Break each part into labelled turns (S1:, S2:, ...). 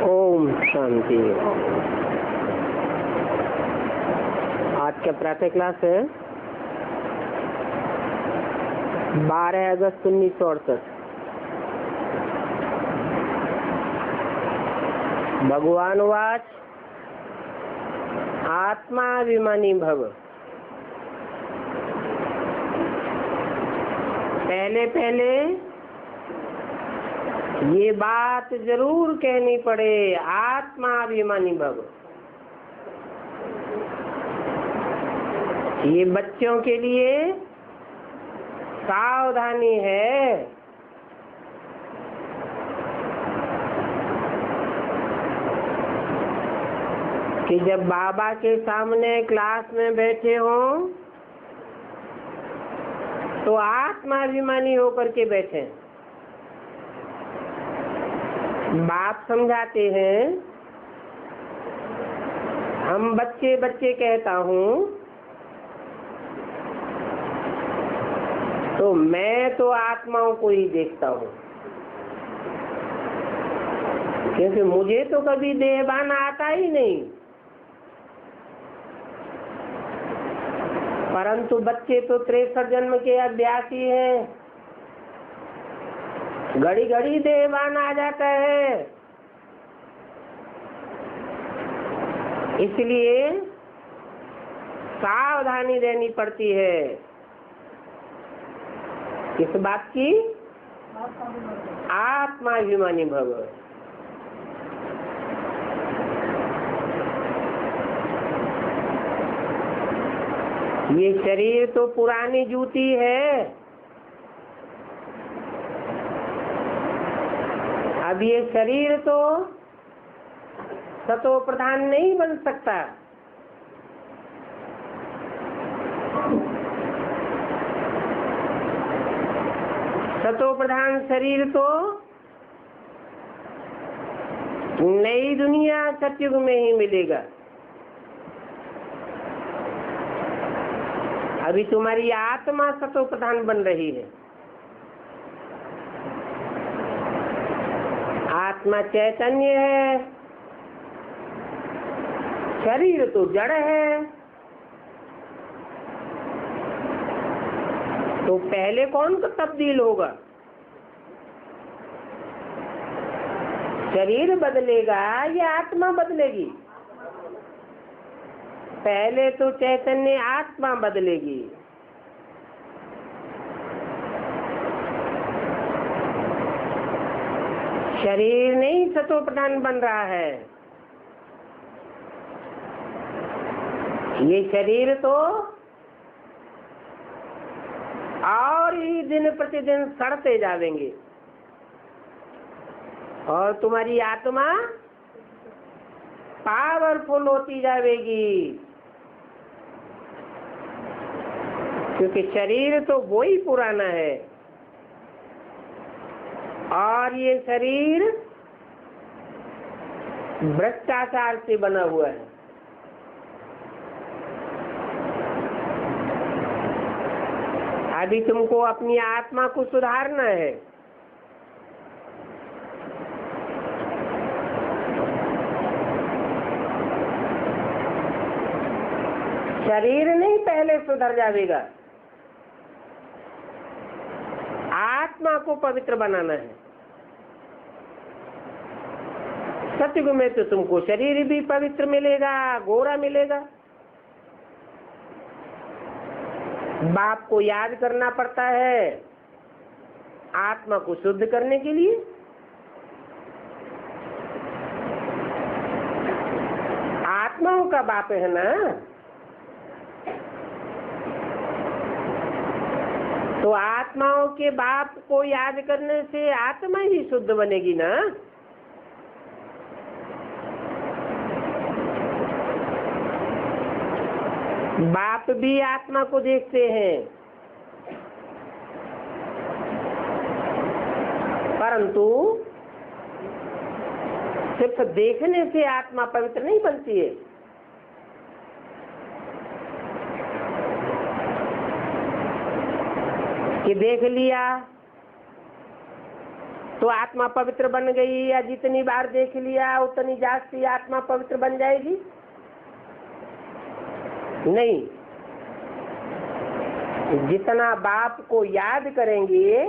S1: ओम शांति। आज का प्रातः क्लास है 12 अगस्त 1968। भगवान वाच आत्माभिमानी भव। पहले ये बात जरूर कहनी पड़े, आत्माभिमानी भव। ये बच्चों के लिए सावधानी है। कि जब बाबा के सामने क्लास में बैठे हों तो आत्माभिमानी होकर के बैठे। बाप समझाते हैं, हम बच्चे बच्चे कहता हूँ तो मैं तो आत्माओं को ही देखता हूँ, क्योंकि मुझे तो कभी देहभान आता ही नहीं। परंतु बच्चे तो 63 जन्म के अभ्यासी हैं, घड़ी घड़ी देहभान आ जाता है। इसलिए सावधानी देनी पड़ती है। किस बात की? आत्माभिमानी भव। ये शरीर तो पुरानी जूती है। अब ये शरीर तो सतो प्रधान नहीं बन सकता। सतो प्रधान शरीर तो नई दुनिया सतयुग में ही मिलेगा। अभी तुम्हारी आत्मा सतो प्रधान बन रही है। आत्मा चैतन्य है, शरीर तो जड़ है। तो पहले कौन तो तब्दील होगा? शरीर बदलेगा या आत्मा बदलेगी? पहले तो चैतन्य आत्मा बदलेगी। शरीर नहीं सतो प्रधान बन रहा है। ये शरीर तो और ही दिन प्रतिदिन सड़ते जाएंगे और तुम्हारी आत्मा पावरफुल होती जाएगी। क्योंकि शरीर तो वो ही पुराना है और ये शरीर भ्रष्टाचार से बना हुआ है। अभी तुमको अपनी आत्मा को सुधारना है। शरीर नहीं पहले सुधर जाएगा, आत्मा को पवित्र बनाना है। सतयुग में तो तुमको शरीर भी पवित्र मिलेगा, गोरा मिलेगा। बाप को याद करना पड़ता है आत्मा को शुद्ध करने के लिए। आत्माओं का बाप है ना, तो आत्माओं के बाप को याद करने से आत्मा ही शुद्ध बनेगी ना। बाप भी आत्मा को देखते हैं, परंतु सिर्फ देखने से आत्मा पवित्र नहीं बनती है। कि देख लिया तो आत्मा पवित्र बन गई, या जितनी बार देख लिया उतनी जास्ती आत्मा पवित्र बन जाएगी? नहीं, जितना बाप को याद करेंगे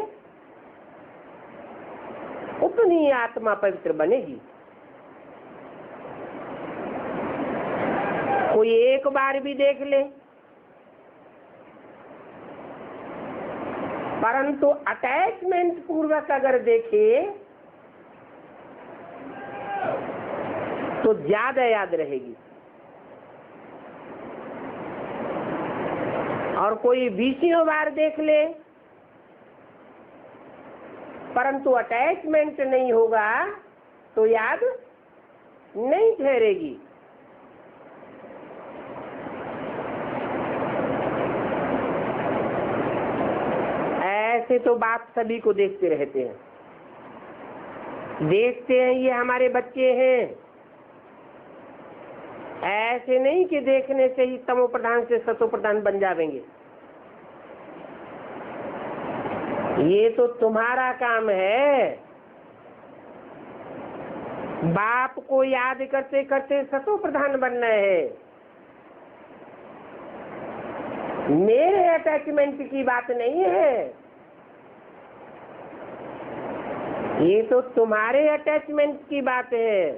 S1: उतनी आत्मा पवित्र बनेगी। कोई एक बार भी देख ले, परंतु अटैचमेंट पूर्वक अगर देखे तो ज्यादा याद रहेगी। और कोई 20 बार देख ले परंतु अटैचमेंट नहीं होगा तो याद नहीं ठहरेगी। ऐसे तो बाप सभी को देखते रहते हैं, देखते हैं ये हमारे बच्चे हैं। ऐसे नहीं कि देखने से ही तमो प्रधान से सतो प्रधान बन जाएंगे। ये तो तुम्हारा काम है। बाप को याद करते करते सतो प्रधान बनना है। मेरे अटैचमेंट की बात नहीं है, ये तो तुम्हारे अटैचमेंट की बात है।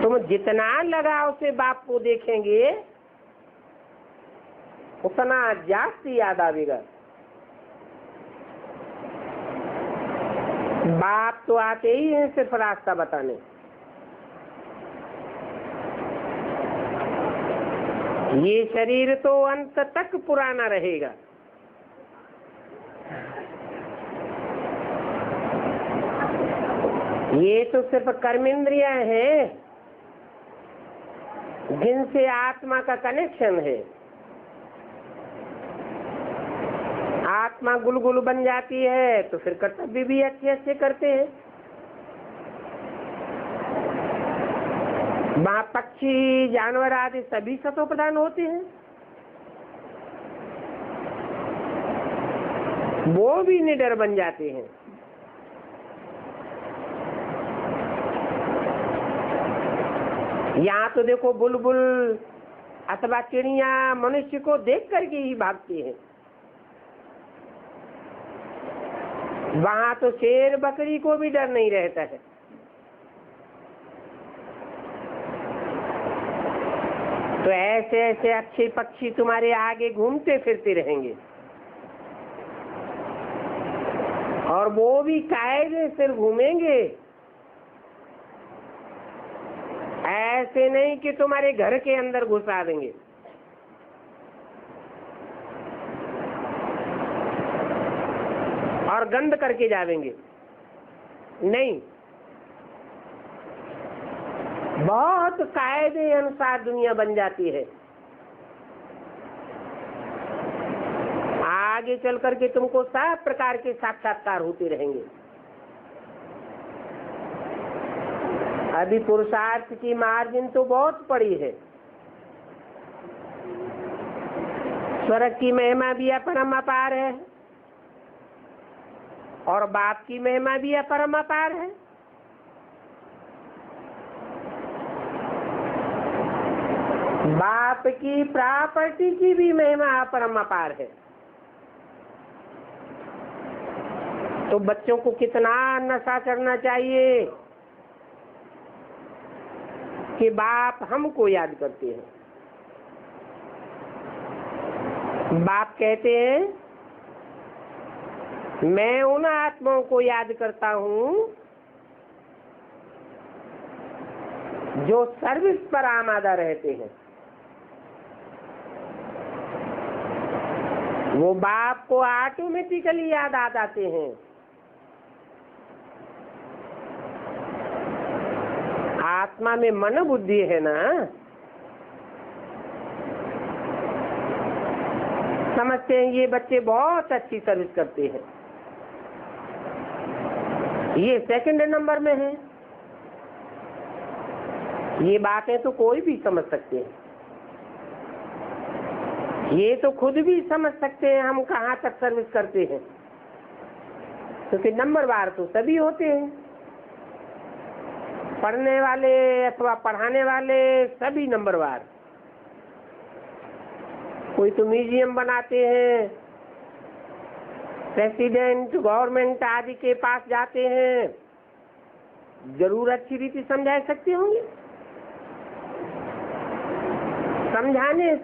S1: तुम जितना लगाव से बाप को देखेंगे उतना जास्ती याद आवेगा। बाप तो आते ही हैं सिर्फ रास्ता बताने। ये शरीर तो अंत तक पुराना रहेगा। ये तो सिर्फ कर्मेंद्रियां हैं जिनसे आत्मा का कनेक्शन है। आत्मा गुलगुल बन जाती है तो फिर कर्तव्य भी अच्छे अच्छे करते हैं। वहाँ पक्षी जानवर आदि सभी सतो प्रधान होते हैं, वो भी निडर बन जाते हैं। यहाँ तो देखो बुलबुल अथवा चिड़िया मनुष्य को देख करके ही भागती हैं। वहाँ तो शेर बकरी को भी डर नहीं रहता है। तो ऐसे ऐसे अच्छे पक्षी तुम्हारे आगे घूमते फिरते रहेंगे और वो भी कायदे से घूमेंगे। ऐसे नहीं कि तुम्हारे घर के अंदर घुसा देंगे। और गंद करके जाएंगे, नहीं। बहुत कायदे अनुसार दुनिया बन जाती है। आगे चल करके तुमको सब प्रकार के साक्षात्कार होते रहेंगे। अभी पुरुषार्थ की मार्जिन तो बहुत पड़ी है। स्वर्ग की महिमा भी अपरम अपार है और बाप की महिमा भी अपरम अपार है। बाप की प्रॉपर्टी की भी महिमा अपरम अपार है। तो बच्चों को कितना नशा करना चाहिए कि बाप हमको याद करते हैं। बाप कहते हैं मैं उन आत्माओं को याद करता हूँ जो सर्विस पर आमादा रहते हैं। वो बाप को ऑटोमेटिकली याद आ जाते हैं। आत्मा में मन बुद्धि है ना, समझते हैं ये बच्चे बहुत अच्छी सर्विस करते हैं, ये सेकंड नंबर में है। ये बातें तो कोई भी समझ सकते हैं। ये तो खुद भी समझ सकते हैं हम कहाँ तक सर्विस करते हैं। क्योंकि नंबरवार तो सभी होते हैं, पढ़ने वाले अथवा पढ़ाने वाले सभी नंबरवार। कोई तो म्यूजियम बनाते हैं, प्रेसिडेंट गवर्नमेंट आदि के पास जाते हैं, जरूर अच्छी रीति समझा सकते होंगे।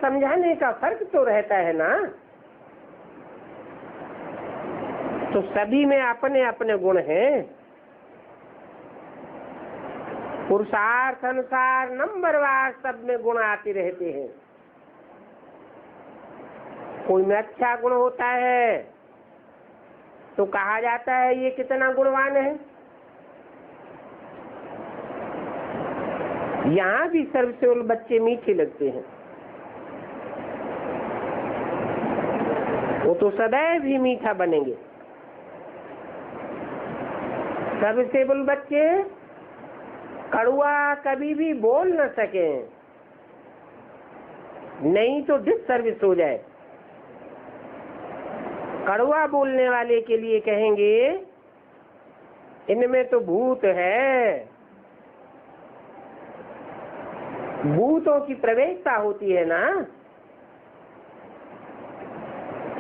S1: समझाने का फर्क तो रहता है ना। तो सभी में अपने अपने गुण हैं। पुरुषार्थ अनुसार नंबरवार सब में गुण आते रहते हैं। कोई में अच्छा गुण होता है तो कहा जाता है ये कितना गुणवान है। यहाँ भी सर्वसेवल बच्चे मीठे लगते हैं। वो तो सदैव ही मीठा बनेंगे। सर्वसेवल बच्चे कड़वा कभी भी बोल न सके, नहीं तो डिससर्विस हो जाए। कड़वा बोलने वाले के लिए कहेंगे इनमें तो भूत है। भूतों की प्रवेशता होती है ना।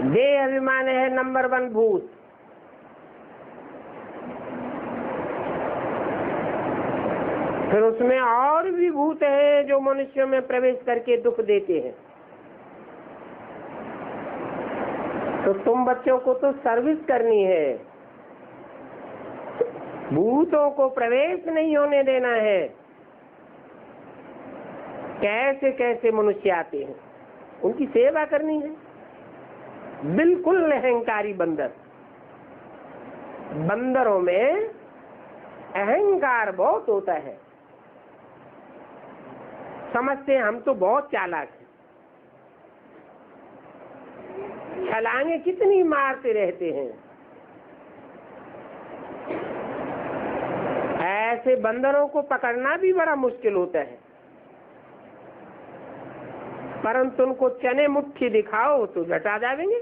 S1: देह अभिमान है नंबर 1 भूत। फिर उसमें और भी भूत हैं जो मनुष्यों में प्रवेश करके दुख देते हैं। तो तुम बच्चों को तो सर्विस करनी है, भूतों को प्रवेश नहीं होने देना है। कैसे कैसे मनुष्य आते हैं, उनकी सेवा करनी है। बिल्कुल अहंकारी बंदर, बंदरों में अहंकार बहुत होता है। समझते हम तो बहुत चालाक हैं, छलांगे कितनी मारते रहते हैं। ऐसे बंदरों को पकड़ना भी बड़ा मुश्किल होता है, परंतु उनको चने मुट्ठी दिखाओ तो झटा जाएंगे,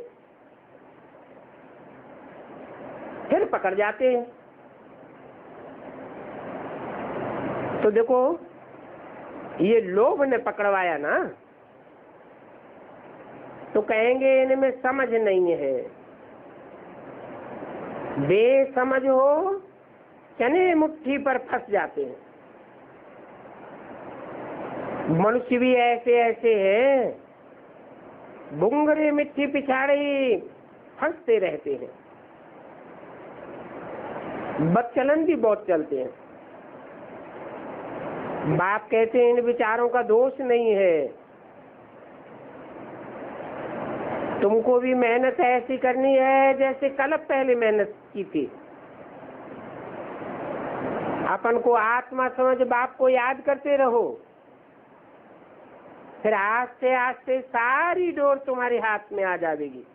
S1: फिर पकड़ जाते हैं। तो देखो ये लोभ ने पकड़वाया ना, तो कहेंगे इनमें समझ नहीं है। बेसमझ हो चने मुट्ठी पर फंस जाते हैं। मनुष्य भी ऐसे ऐसे हैं, बुंगरे मिट्टी पिछाड़े फंसते रहते हैं। बदचलन भी बहुत चलते हैं। बाप कहते हैं इन विचारों का दोष नहीं है, तुमको भी मेहनत ऐसी करनी है जैसे कल पहले मेहनत की थी। अपन को आत्मा समझ बाप को याद करते रहो, फिर आस्ते आस्ते सारी डोर तुम्हारे हाथ में आ जाएगी।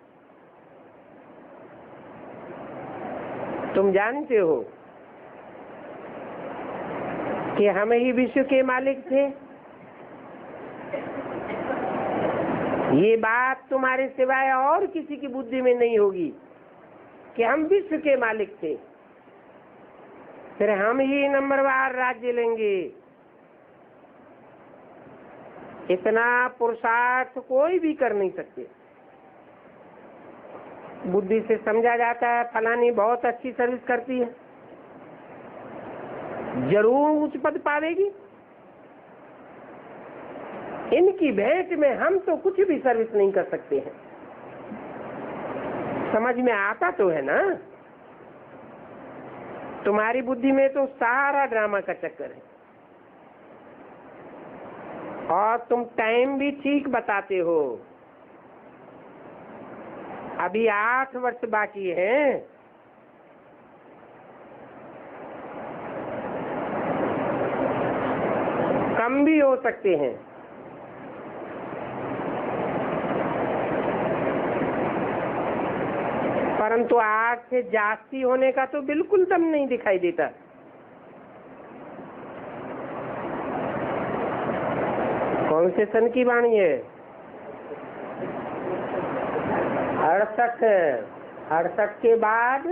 S1: तुम जानते हो कि हम ही विश्व के मालिक थे। ये बात तुम्हारे सिवाय और किसी की बुद्धि में नहीं होगी कि हम विश्व के मालिक थे, फिर हम ही नंबरवार राज्य लेंगे। इतना पुरुषार्थ कोई भी कर नहीं सकते। बुद्धि से समझा जाता है फलानी बहुत अच्छी सर्विस करती है, जरूर उच्च पद पावेगी। इनकी भेंट में हम तो कुछ भी सर्विस नहीं कर सकते हैं। समझ में आता तो है ना। तुम्हारी बुद्धि में तो सारा ड्रामा का चक्कर है, और तुम टाइम भी ठीक बताते हो। अभी 8 वर्ष बाकी है। कम भी हो सकते हैं। परंतु 8 से जास्ती होने का तो बिल्कुल दम नहीं दिखाई देता। कौन से सन की वाणी है? 68 के बाद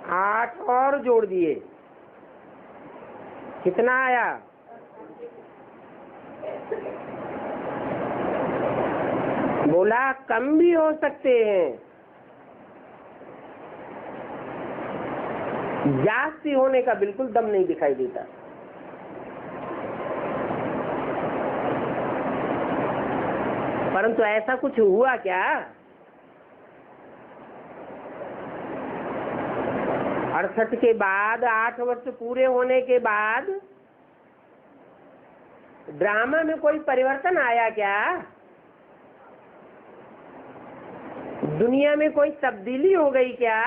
S1: 8 और जोड़ दिए, कितना आया? बोला कम भी हो सकते हैं, जास्ती होने का बिल्कुल दम नहीं दिखाई देता। परंतु ऐसा कुछ हुआ क्या? 68 के बाद, 8 वर्ष पूरे होने के बाद ड्रामा में कोई परिवर्तन आया क्या? दुनिया में कोई तब्दीली हो गई क्या?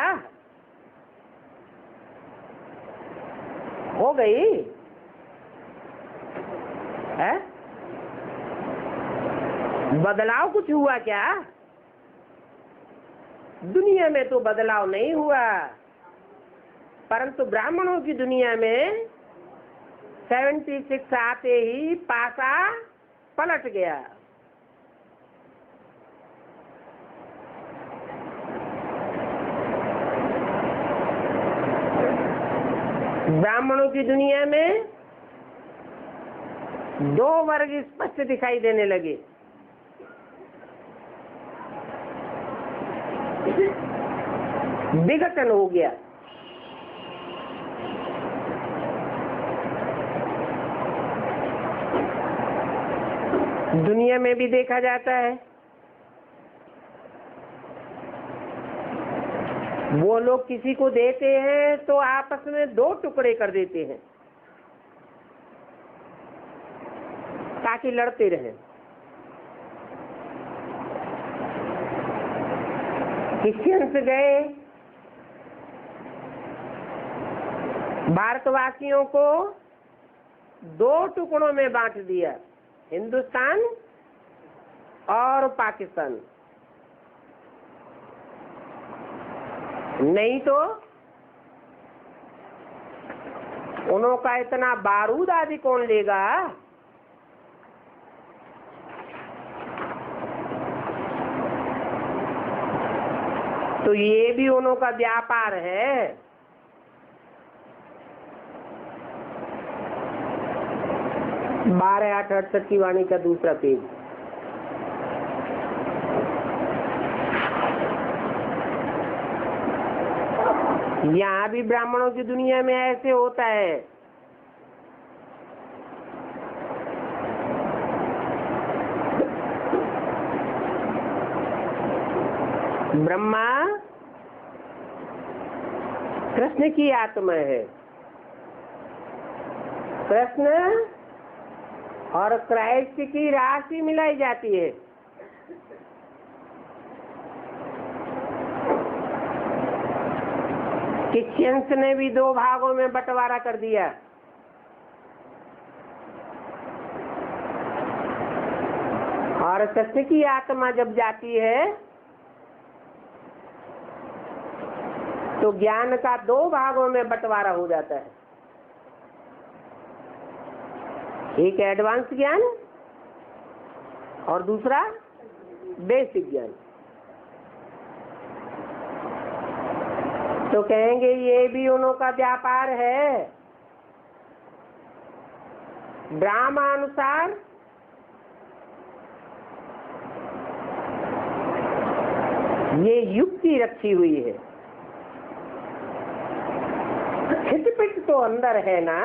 S1: हो गई है? बदलाव कुछ हुआ क्या? दुनिया में तो बदलाव नहीं हुआ, परंतु ब्राह्मणों की दुनिया में 76 आते ही पासा पलट गया। ब्राह्मणों की दुनिया में 2 वर्ग स्पष्ट दिखाई देने लगे। विघटन हो गया। दुनिया में भी देखा जाता है, वो लोग किसी को देते हैं तो आपस में 2 टुकड़े कर देते हैं ताकि लड़ते रहें। क्रिश्चियंस गए, भारतवासियों को 2 टुकड़ों में बांट दिया, हिंदुस्तान और पाकिस्तान। नहीं तो उन्हों का इतना बारूद आदि कौन लेगा? तो ये भी उन्हों का व्यापार है। 12/8/68 की वाणी का दूसरा पेज। यहाँ भी ब्राह्मणों की दुनिया में ऐसे होता है। ब्रह्मा कृष्ण की आत्मा है। कृष्ण और क्राइस्ट की राशि मिलाई जाती है। क्रिश्चियंस ने भी 2 भागों में बंटवारा कर दिया। और कृष्ण की आत्मा जब जाती है तो ज्ञान का 2 भागों में बंटवारा हो जाता है, एक एडवांस ज्ञान और दूसरा बेसिक ज्ञान। तो कहेंगे ये भी उन्हों का व्यापार है। ड्रामा अनुसार ये युक्ति रखी हुई है, खिटपिट तो अंदर है ना।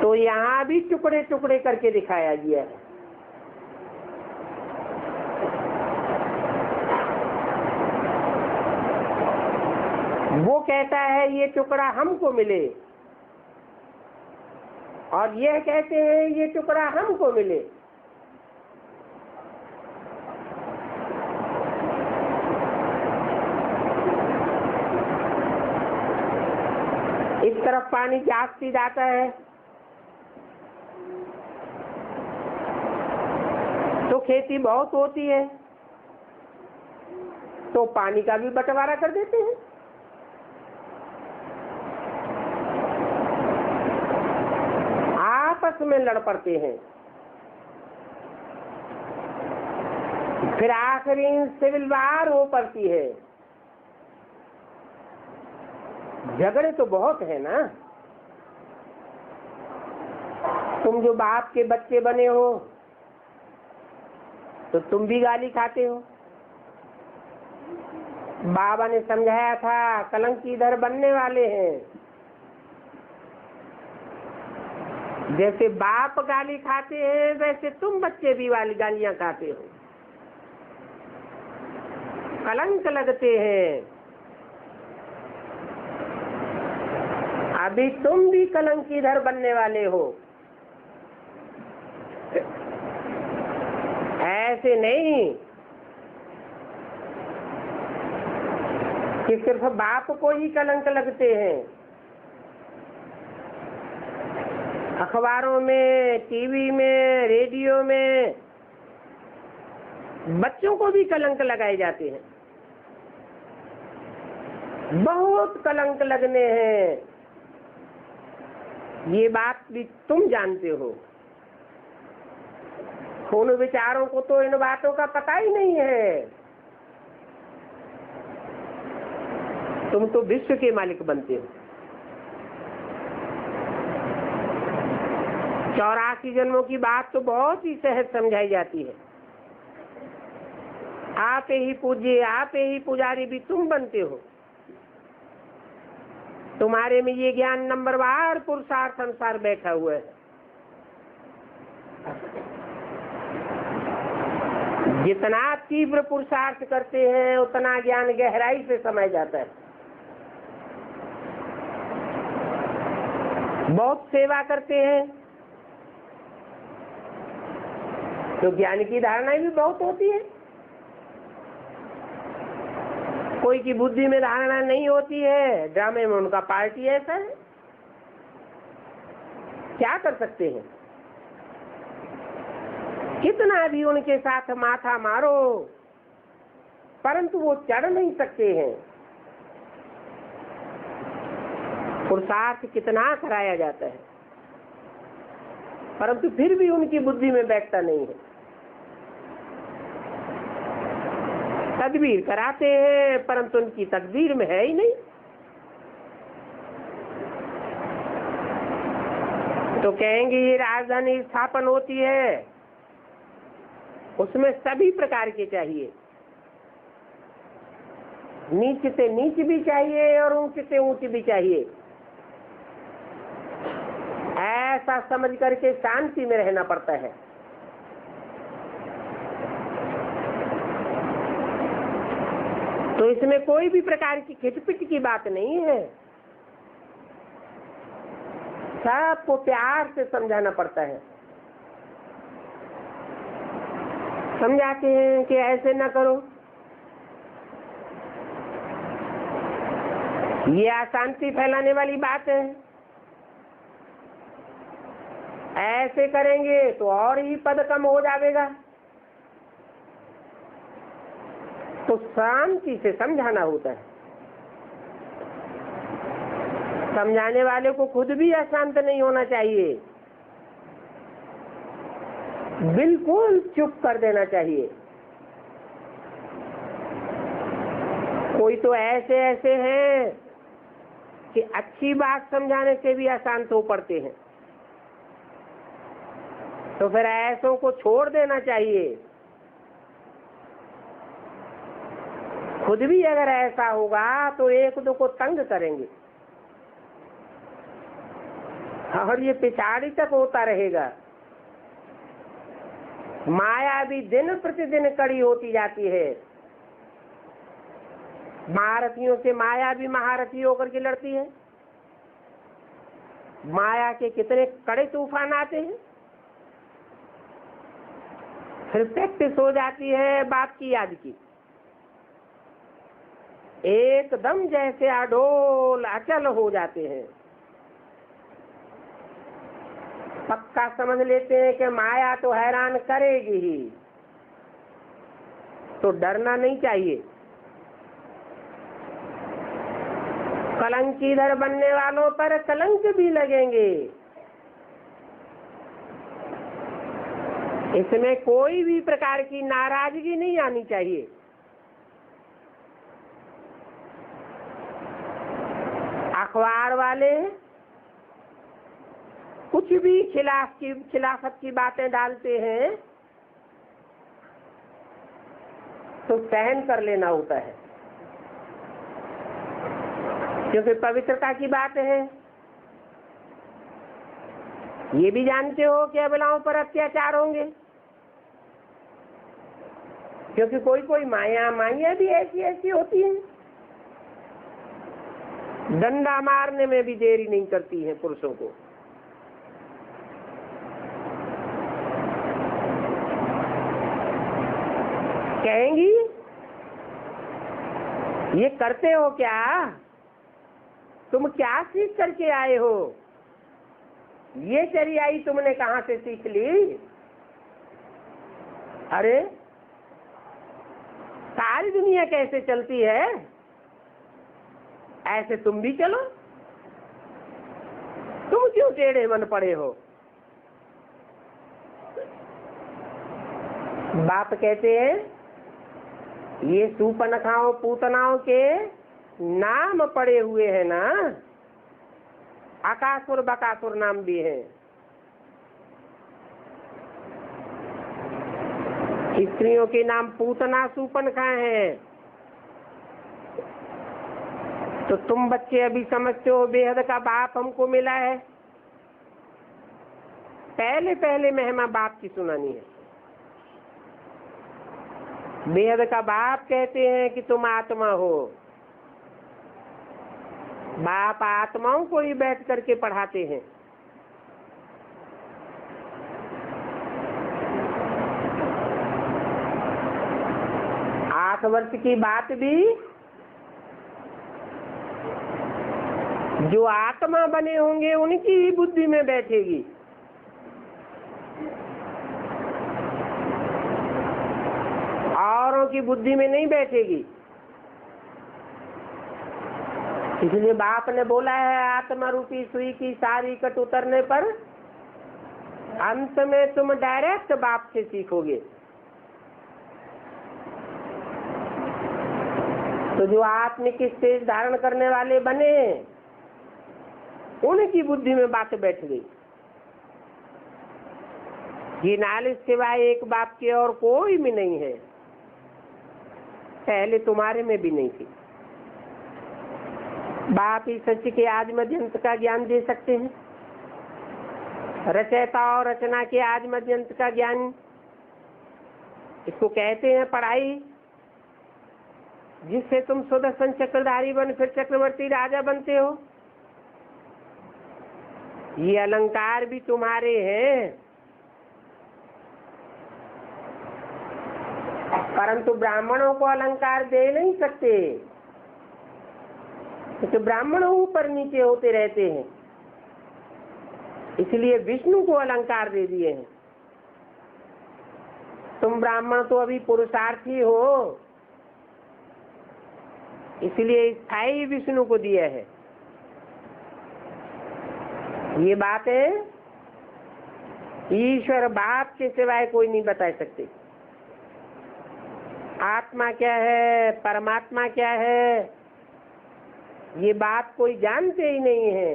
S1: तो यहाँ भी टुकड़े टुकड़े करके दिखाया गया है। वो कहता है ये टुकड़ा हमको मिले, और यह कहते हैं ये टुकड़ा हमको मिले। इस तरफ पानी जागती जाता है तो खेती बहुत होती है, तो पानी का भी बंटवारा कर देते हैं। आपस में लड़ पड़ते हैं। फिर आखिरी सिविल वार हो पड़ती है। झगड़े तो बहुत है ना। तुम जो बाप के बच्चे बने हो तो तुम भी गाली खाते हो। बाबा ने समझाया था कलंक इधर बनने वाले हैं। जैसे बाप गाली खाते हैं वैसे तुम बच्चे भी वाली गालियां खाते हो, कलंक लगते हैं। अभी तुम भी कलंक इधर बनने वाले हो। ऐसे नहीं कि सिर्फ बाप को ही कलंक लगते हैं। अखबारों में, टीवी में, रेडियो में बच्चों को भी कलंक लगाए जाते हैं। बहुत कलंक लगने हैं, ये बात भी तुम जानते हो। उन विचारों को तो इन बातों का पता ही नहीं है। तुम तो विश्व के मालिक बनते हो। 84 जन्मों की बात तो बहुत ही सहज समझाई जाती है। आपे ही पूज्य, आपे ही पुजारी भी तुम बनते हो। तुम्हारे में ये ज्ञान नंबरवार पुरुषार्थ अनुसार बैठा हुआ है। जितना तीव्र पुरुषार्थ करते हैं उतना ज्ञान गहराई से समझ जाता है। बहुत सेवा करते हैं तो ज्ञान की धारणाएं भी बहुत होती है। कोई की बुद्धि में धारणा नहीं होती है, ड्रामे में उनका पार्टी ऐसा है। क्या कर सकते हैं? कितना भी उनके साथ माथा मारो परंतु वो चढ़ नहीं सकते हैं। पुरुषार्थ कितना कराया जाता है परंतु फिर भी उनकी बुद्धि में बैठता नहीं है। तदबीर कराते हैं परंतु उनकी तकदीर में है ही नहीं। तो कहेंगे ये राजधानी स्थापन होती है, उसमें सभी प्रकार के चाहिए। नीच से नीच भी चाहिए और ऊंच से ऊंच भी चाहिए। ऐसा समझ करके शांति में रहना पड़ता है। तो इसमें कोई भी प्रकार की खिटपिट की बात नहीं है। सबको प्यार से समझाना पड़ता है। समझाते हैं कि ऐसे ना करो, ये अशांति फैलाने वाली बात है। ऐसे करेंगे तो और ही पद कम हो जाएगा। तो शांति से समझाना होता है। समझाने वाले को खुद भी अशांत नहीं होना चाहिए, बिल्कुल चुप कर देना चाहिए। कोई तो ऐसे ऐसे हैं कि अच्छी बात समझाने से भी अशांत हो पड़ते हैं। तो फिर ऐसों को छोड़ देना चाहिए। खुद भी अगर ऐसा होगा तो एक दो को तंग करेंगे और ये पिछाड़ी तक होता रहेगा। माया भी दिन प्रतिदिन कड़ी होती जाती है। महारथियों से माया भी महारथी होकर के लड़ती है। माया के कितने कड़े तूफान आते हैं। फिर प्रैक्टिस हो जाती है बाप की याद की। एकदम जैसे अडोल अचल हो जाते हैं। पक्का समझ लेते हैं कि माया तो हैरान करेगी ही, तो डरना नहीं चाहिए। कलंक इधर बनने वालों पर कलंक भी लगेंगे। इसमें कोई भी प्रकार की नाराजगी नहीं आनी चाहिए। अखबार वाले कुछ भी खिलाफत की बातें डालते हैं तो सहन कर लेना होता है, क्योंकि पवित्रता की बात है। ये भी जानते हो कि अबलाओं पर अत्याचार होंगे, क्योंकि कोई कोई माइयां भी ऐसी होती हैं, डंडा मारने में भी देरी नहीं करती हैं पुरुषों को। कहेंगी ये करते हो क्या, तुम क्या सीख करके आए हो, ये चरियाई तुमने कहां से सीख ली। अरे सारी दुनिया कैसे चलती है, ऐसे तुम भी चलो, तुम क्यों टेढ़े मन पड़े हो। बाप कहते हैं ये सूपनखाओं पूतनाओं के नाम पड़े हुए हैं ना, अकासुर बकासुर नाम भी है। स्त्रियों के नाम पूतना सूपनखा हैं। तो तुम बच्चे अभी समझते हो बेहद का बाप हमको मिला है। पहले पहले महिमा बाप की सुनानी है। बेहद का बाप कहते हैं कि तुम आत्मा हो। बाप आत्माओं को ही बैठ करके पढ़ाते हैं। आठ वर्ष की बात भी जो आत्मा बने होंगे उनकी ही बुद्धि में बैठेगी। औरों की बुद्धि में नहीं बैठेगी। इसलिए बाप ने बोला है आत्मा रूपी सुई की सारी कट उतरने पर अंत में तुम डायरेक्ट बाप से सीखोगे। तो जो आत्मिक स्टेज धारण करने वाले बने उनकी बुद्धि में बात बैठ गई। ये नॉलेज सिवाय एक बाप के और कोई भी नहीं है, पहले तुम्हारे में भी नहीं थी। बाप ही सच के आज मध्यंत का ज्ञान दे सकते हैं। रचयिता और रचना के आज मध्यंत का ज्ञान, इसको कहते हैं पढ़ाई, जिससे तुम सुदर्शन चक्रधारी बन फिर चक्रवर्ती राजा बनते हो। ये अलंकार भी तुम्हारे हैं, परंतु ब्राह्मणों को अलंकार दे नहीं सकते, क्योंकि ब्राह्मण ऊपर नीचे होते रहते हैं। इसलिए विष्णु को अलंकार दे दिए हैं। तुम ब्राह्मण तो अभी पुरुषार्थी हो, इसलिए स्थायी विष्णु को दिया है। ये बातें ईश्वर बाप के सिवाय कोई नहीं बता सकते। आत्मा क्या है, परमात्मा क्या है, ये बात कोई जानते ही नहीं है।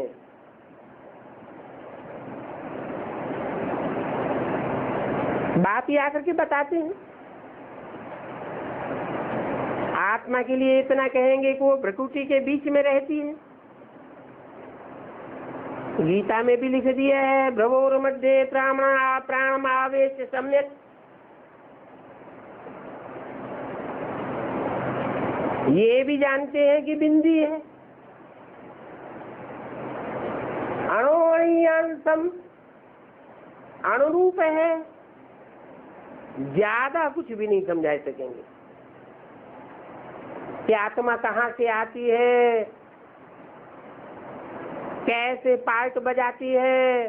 S1: बाप ही आकर के बताते हैं। आत्मा के लिए इतना कहेंगे कि वो प्रकृति के बीच में रहती है। गीता में भी लिख दिया है भ्रवोर मध्य प्राणम आवेश सम्यक। ये भी जानते हैं कि बिंदी है, अणुअंशम अनुरूप है, ज्यादा कुछ भी नहीं समझा सकेंगे कि आत्मा कहाँ से आती है, कैसे पार्ट बजाती है,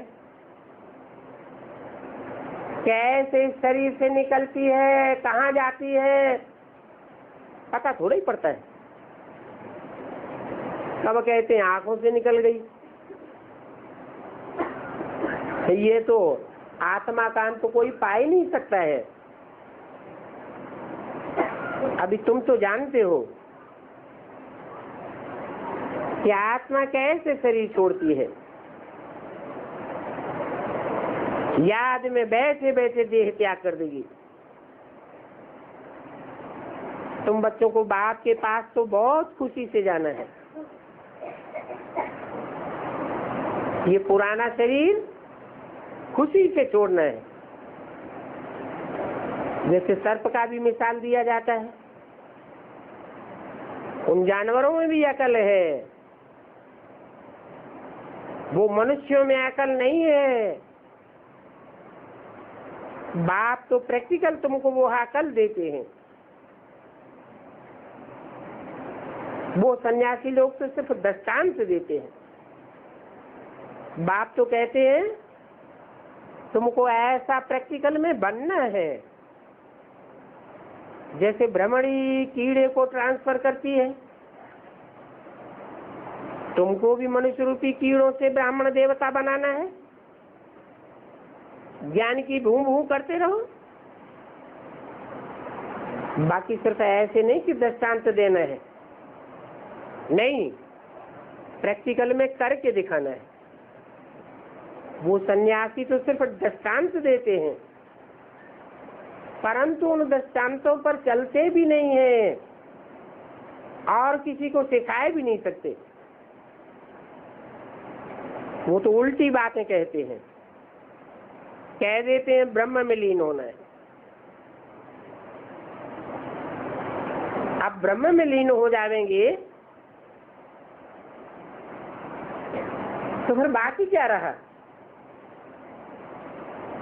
S1: कैसे इस शरीर से निकलती है, कहाँ जाती है, पता थोड़ा ही पड़ता है। कब कहते हैं आंखों से निकल गई, ये तो आत्मा का अंत तो कोई पा ही नहीं सकता है। अभी तुम तो जानते हो कि आत्मा कैसे शरीर छोड़ती है। याद में बैठे बैठे देह त्याग कर देगी। तुम बच्चों को बाप के पास तो बहुत खुशी से जाना है। ये पुराना शरीर खुशी से छोड़ना है। जैसे सर्प का भी मिसाल दिया जाता है, उन जानवरों में भी अकल है, वो मनुष्यों में अकल नहीं है। बाप तो प्रैक्टिकल तुमको वो अकल देते हैं। वो सन्यासी लोग तो सिर्फ दृष्टांत देते हैं। बाप तो कहते हैं तुमको ऐसा प्रैक्टिकल में बनना है। जैसे भ्रमणी कीड़े को ट्रांसफर करती है, तुमको भी मनुष्य रूपी कीड़ों से ब्राह्मण देवता बनाना है। ज्ञान की भूं भूं करते रहो। बाकी सिर्फ ऐसे नहीं कि दृष्टांत देना है, नहीं, प्रैक्टिकल में करके दिखाना है। वो सन्यासी तो सिर्फ दृष्टांत देते हैं, परंतु उन दृष्टांतों पर चलते भी नहीं है और किसी को सिखाए भी नहीं सकते। वो तो उल्टी बातें कहते हैं, कह देते हैं ब्रह्म में लीन होना है। अब ब्रह्म में लीन हो जाएंगे तो फिर बाकी क्या रहा?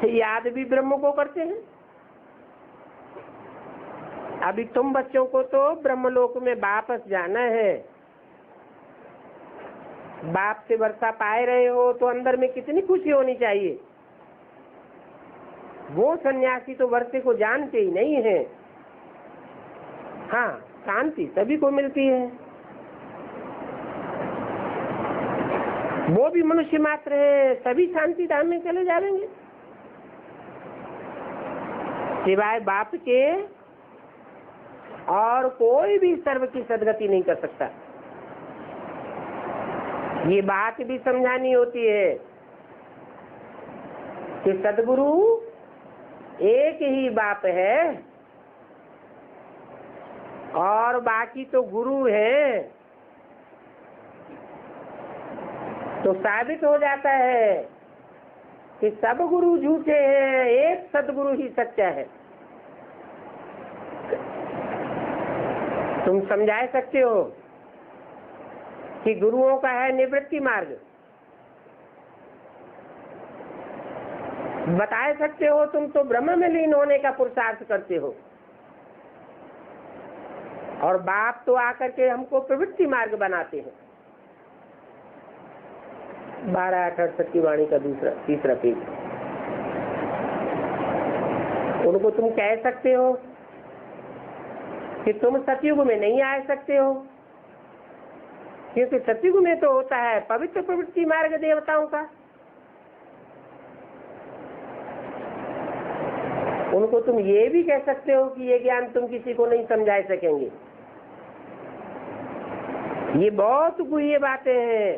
S1: याद भी ब्रह्म को करते हैं। अभी तुम बच्चों को तो ब्रह्मलोक में वापस जाना है। बाप से वर्षा पाए रहे हो तो अंदर में कितनी खुशी होनी चाहिए। वो सन्यासी तो वर्षे को जानते ही नहीं है। हाँ, शांति सभी को मिलती है। वो भी मनुष्य मात्र है, सभी शांति धाम में चले जाएंगे। सिवाय बाप के और कोई भी सर्व की सदगति नहीं कर सकता। ये बात भी समझानी होती है कि सदगुरु एक ही बाप है और बाकी तो गुरु है। तो साबित हो जाता है कि सब गुरु झूठे हैं, एक सदगुरु ही सच्चा है। तुम समझा सकते हो कि गुरुओं का है निवृत्ति मार्ग, बता सकते हो तुम तो ब्रह्म में लीन होने का पुरुषार्थ करते हो, और बाप तो आकर के हमको प्रवृत्ति मार्ग बनाते हैं। 12-68 की वाणी का तीसरा पेज। उनको तुम कह सकते हो कि तुम सतयुग में नहीं आ सकते हो, क्योंकि सतयुग में तो होता है पवित्र प्रवृत्ति मार्ग देवताओं का। उनको तुम ये भी कह सकते हो कि ये ज्ञान तुम किसी को नहीं समझा सकेंगे। ये बहुत गुह्य बातें हैं।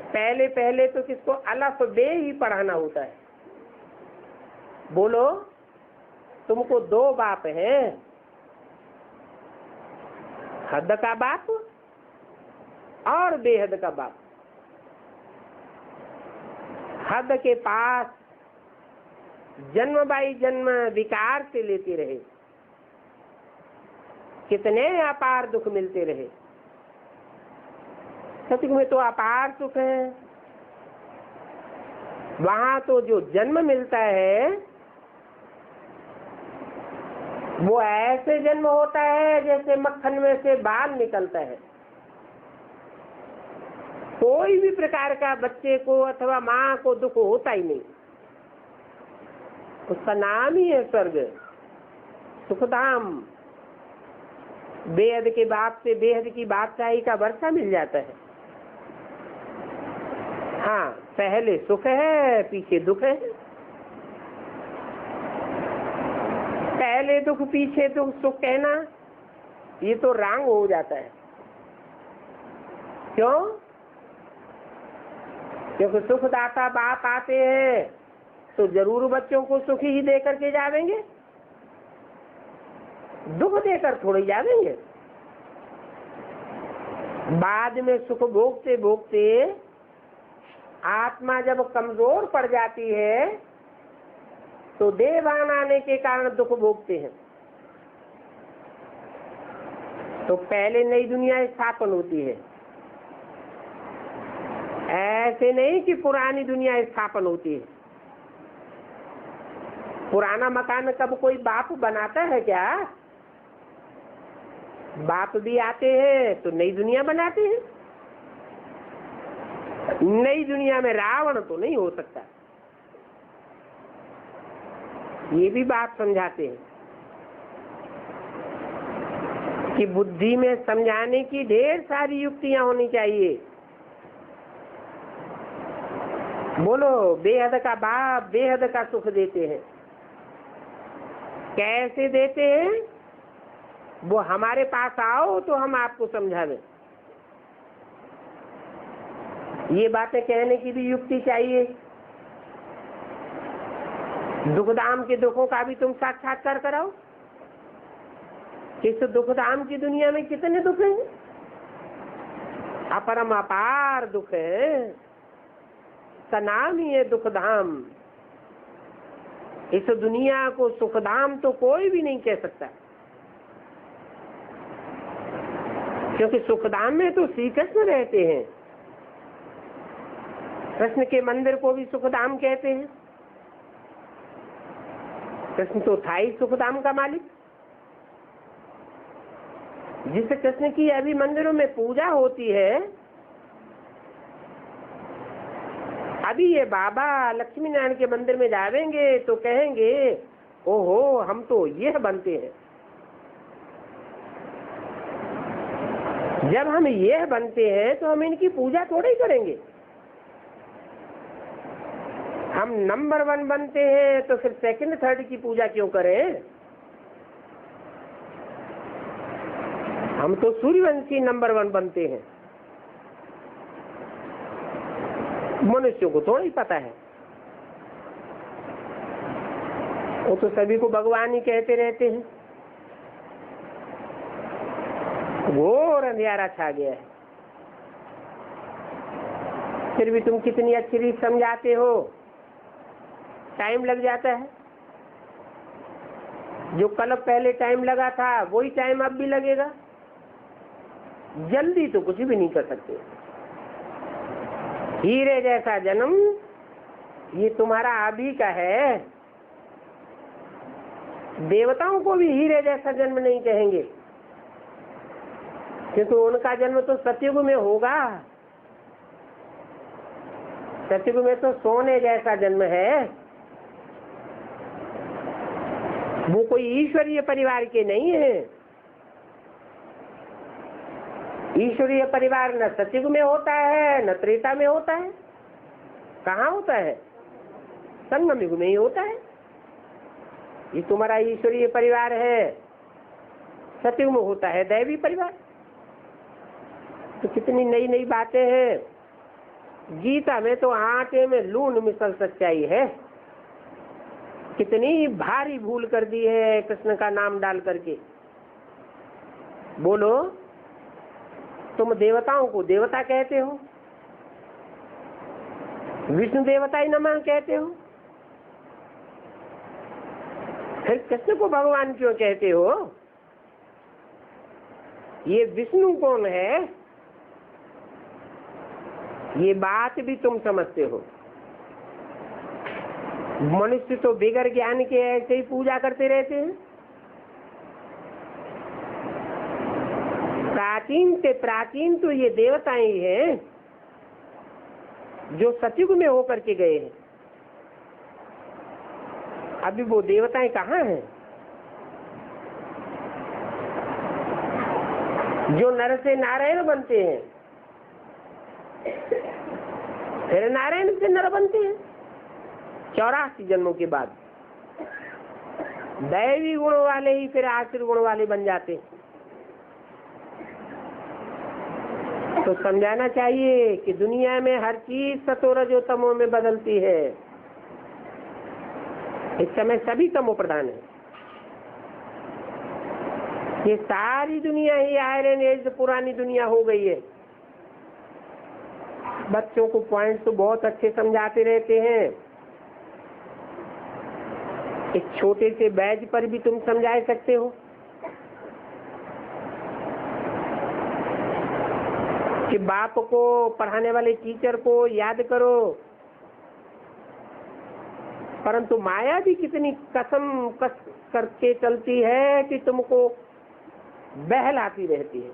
S1: पहले पहले तो किसको अलफ बे ही पढ़ाना होता है। बोलो, तुमको 2 बाप हैं, हद का बाप और बेहद का बाप। हद के पास जन्म बाई जन्म विकार से लेते रहे, कितने अपार दुख मिलते रहे। सतयुग में तो अपार सुख है। वहां तो जो जन्म मिलता है वो ऐसे जन्म होता है जैसे मक्खन में से बाल निकलता है। कोई भी प्रकार का बच्चे को अथवा माँ को दुख होता ही नहीं। उसका नाम ही है स्वर्ग, सुखधाम। बेहद के बाप से बेहद की बादशाही का वर्षा मिल जाता है। हाँ, पहले सुख है पीछे दुख है। पहले दुख पीछे दुख सुख कहना ये तो रंग हो जाता है। क्यों? क्योंकि सुखदाता बाप आते हैं तो जरूर बच्चों को सुख ही दे करके जावेंगे, दुख देकर थोड़ी जावेंगे। बाद में सुख भोगते भोगते आत्मा जब कमजोर पड़ जाती है तो देवान आने के कारण दुख भोगते हैं। तो पहले नई दुनिया स्थापन होती है, ऐसे नहीं कि पुरानी दुनिया स्थापन होती है। पुराना मकान कब कोई बाप बनाता है क्या? बाप भी आते हैं तो नई दुनिया बनाते हैं। नई दुनिया में रावण तो नहीं हो सकता, ये भी बात समझाते हैं कि बुद्धि में समझाने की ढेर सारी युक्तियां होनी चाहिए। बोलो, बेहद का बाप बेहद का सुख देते हैं। कैसे देते हैं? वो हमारे पास आओ तो हम आपको समझावें। ये बातें कहने की भी युक्ति चाहिए। दुखधाम के दुखों का भी तुम साक्षात्कार कराओ। इस दुखधाम की दुनिया में कितने दुख हैं? अपरम अपार दुख है, का नाम ही है दुखधाम। इस दुनिया को सुखधाम तो कोई भी नहीं कह सकता, क्योंकि सुखधाम में तो श्री कृष्ण रहते हैं। कृष्ण के मंदिर को भी सुखधाम कहते हैं। कृष्ण तो था ही सुखधाम का मालिक। जिस कृष्ण की अभी मंदिरों में पूजा होती है, अभी ये बाबा लक्ष्मी नारायण के मंदिर में जावेंगे तो कहेंगे ओहो हम तो ये बनते हैं। जब हम ये बनते हैं तो हम इनकी पूजा थोड़ी ही करेंगे। हम नंबर 1 बनते हैं तो फिर सेकंड थर्ड की पूजा क्यों करें? हम तो सूर्यवंशी नंबर 1 बनते हैं। मनुष्यों को थोड़ा ही पता है, वो तो सभी को भगवान ही कहते रहते हैं। घोर अंधियारा छा गया है। फिर भी तुम कितनी अच्छी रीत समझाते हो, टाइम लग जाता है। जो कल पहले टाइम लगा था वही टाइम अब भी लगेगा। जल्दी तो कुछ भी नहीं कर सकते। हीरे जैसा जन्म ये तुम्हारा अभी का है। देवताओं को भी हीरे जैसा जन्म नहीं कहेंगे, क्योंकि उनका जन्म तो सतयुग में होगा। सतयुग में तो सोने जैसा जन्म है। वो कोई ईश्वरीय परिवार के नहीं है। ईश्वरीय परिवार न सतयुग में होता है न त्रेता में होता है। कहाँ होता है? संगम युग में ही होता है। ये तुम्हारा ईश्वरीय परिवार है, सतयुग में होता है दैवी परिवार। तो कितनी नई नई बातें हैं। गीता में तो आटे में लून मिसल सच्चाई है। कितनी भारी भूल कर दी है कृष्ण का नाम डाल करके। बोलो, तुम देवताओं को देवता कहते हो, विष्णु देवता ही नमः कहते हो, फिर कृष्ण को भगवान क्यों कहते हो? ये विष्णु कौन है? ये बात भी तुम समझते हो। मनुष्य तो बिगर ज्ञान के ऐसे ही पूजा करते रहते हैं। प्राचीन से प्राचीन तो ये देवताएं ही हैं जो सतयुग में होकर के गए हैं। अभी वो देवताएं कहाँ हैं? जो नर से नारायण बनते हैं, फिर नारायण से नर बनते हैं 84 जन्मों के बाद। दैवी गुण वाले ही फिर आसुर गुण वाले बन जाते हैं। तो समझाना चाहिए कि दुनिया में हर चीज सतो रजो तमो में बदलती है। इस समय सभी तमो प्रधान है। ये सारी दुनिया ही आयरन एज पुरानी दुनिया हो गई है। बच्चों को पॉइंट तो बहुत अच्छे समझाते रहते हैं। एक छोटे से बैच पर भी तुम समझा सकते हो कि बाप को, पढ़ाने वाले टीचर को याद करो। परंतु माया भी कितनी कसम कस करके चलती है कि तुमको बहलाती रहती है।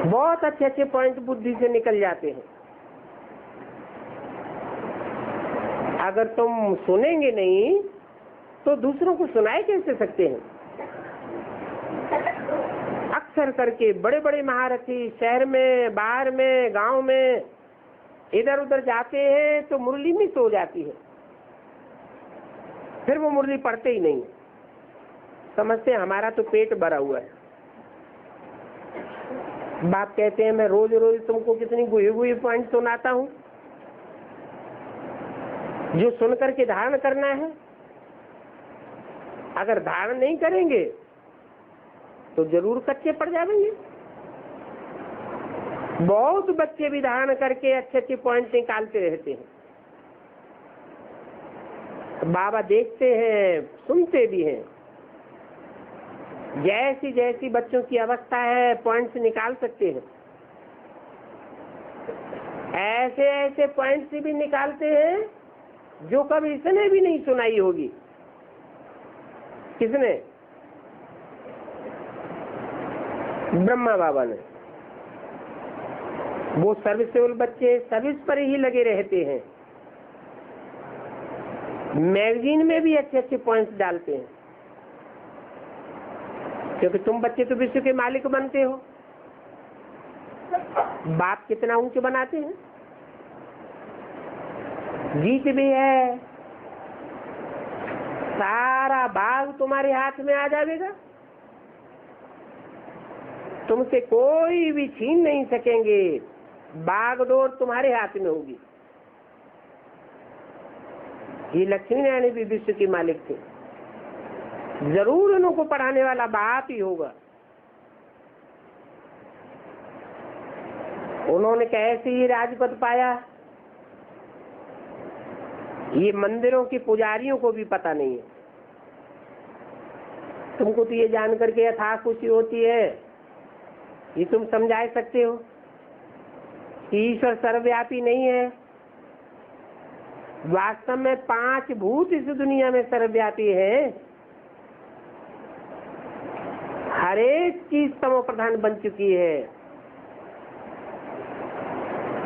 S1: बहुत अच्छे अच्छे पॉइंट बुद्धि से निकल जाते हैं। अगर तुम सुनेंगे नहीं तो दूसरों को सुनाए कैसे सकते हैं। अक्सर करके बड़े बड़े महारथी शहर में, बाहर में, गांव में इधर उधर जाते हैं तो मुरली मिस हो जाती है। फिर वो मुरली पढ़ते ही नहीं, समझते हमारा तो पेट भरा हुआ है। बाप कहते हैं मैं रोज रोज तुमको कितनी गुही गुही पॉइंट सुनाता हूँ जो सुन करके धारण करना है। अगर धारण नहीं करेंगे तो जरूर कच्चे पड़ जाएंगे। बहुत बच्चे भी धारण करके अच्छे अच्छे पॉइंट निकालते रहते हैं। बाबा देखते हैं, सुनते भी हैं। जैसी जैसी बच्चों की अवस्था है पॉइंट्स निकाल सकते हैं। ऐसे ऐसे पॉइंट्स भी निकालते हैं जो कभी इसने भी नहीं सुनाई होगी। किसने? ब्रह्मा बाबा ने। वो सर्विसेबल बच्चे सर्विस पर ही लगे रहते हैं। मैगजीन में भी अच्छे अच्छे पॉइंट्स डालते हैं, क्योंकि तुम बच्चे तो विश्व के मालिक बनते हो। बाप कितना ऊंचे बनाते हैं। जीत भी है, सारा भाग तुम्हारे हाथ में आ जाएगा। तुमसे कोई भी छीन नहीं सकेंगे। बागडोर तुम्हारे हाथ में होगी। ये लक्ष्मी नारायण भी विश्व के मालिक थे। जरूर उनको पढ़ाने वाला बाप ही होगा। उन्होंने कैसे ही राजपद पाया ये मंदिरों के पुजारियों को भी पता नहीं है। तुमको तो ये जान करके अथाह खुशी होती है, ये तुम समझा सकते हो कि ईश्वर सर्वव्यापी नहीं है। वास्तव में 5 भूत इस दुनिया में सर्वव्यापी है। हर एक चीज तमो प्रधान बन चुकी है।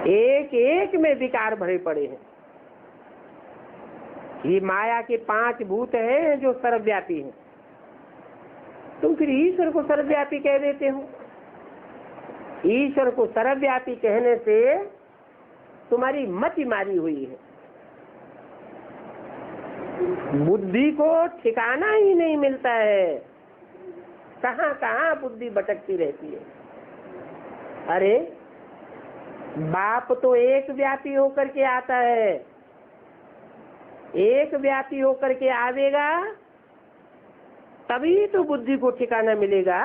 S1: एक एक में विकार भरे पड़े हैं। ये माया के 5 भूत हैं जो सर्वव्यापी हैं। तुम फिर ईश्वर को सर्वव्यापी कह देते हो। ईश्वर को सर्वव्यापी कहने से तुम्हारी मति मारी हुई है। बुद्धि को ठिकाना ही नहीं मिलता है। कहां कहां बुद्धि भटकती रहती है। अरे बाप तो एक व्यापी होकर के आता है। एक व्यापी होकर के आवेगा तभी तो बुद्धि को ठिकाना मिलेगा।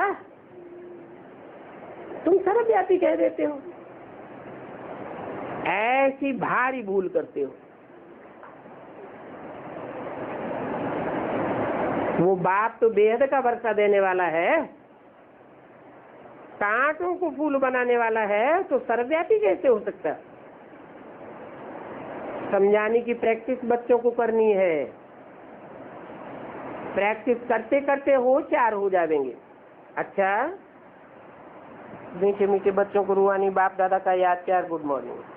S1: तुम सर्वव्यापी कह देते हो। ऐसी भारी भूल करते हो। वो बाप तो बेहद का वर्षा देने वाला है, कांटों को फूल बनाने वाला है, तो सर्वव्यापी कैसे हो सकता? समझाने की प्रैक्टिस बच्चों को करनी है। प्रैक्टिस करते करते होशियार हो जाएंगे। अच्छा, मीठे मीठे बच्चों को रूहानी बाप दादा का याद प्यार, गुड मॉर्निंग।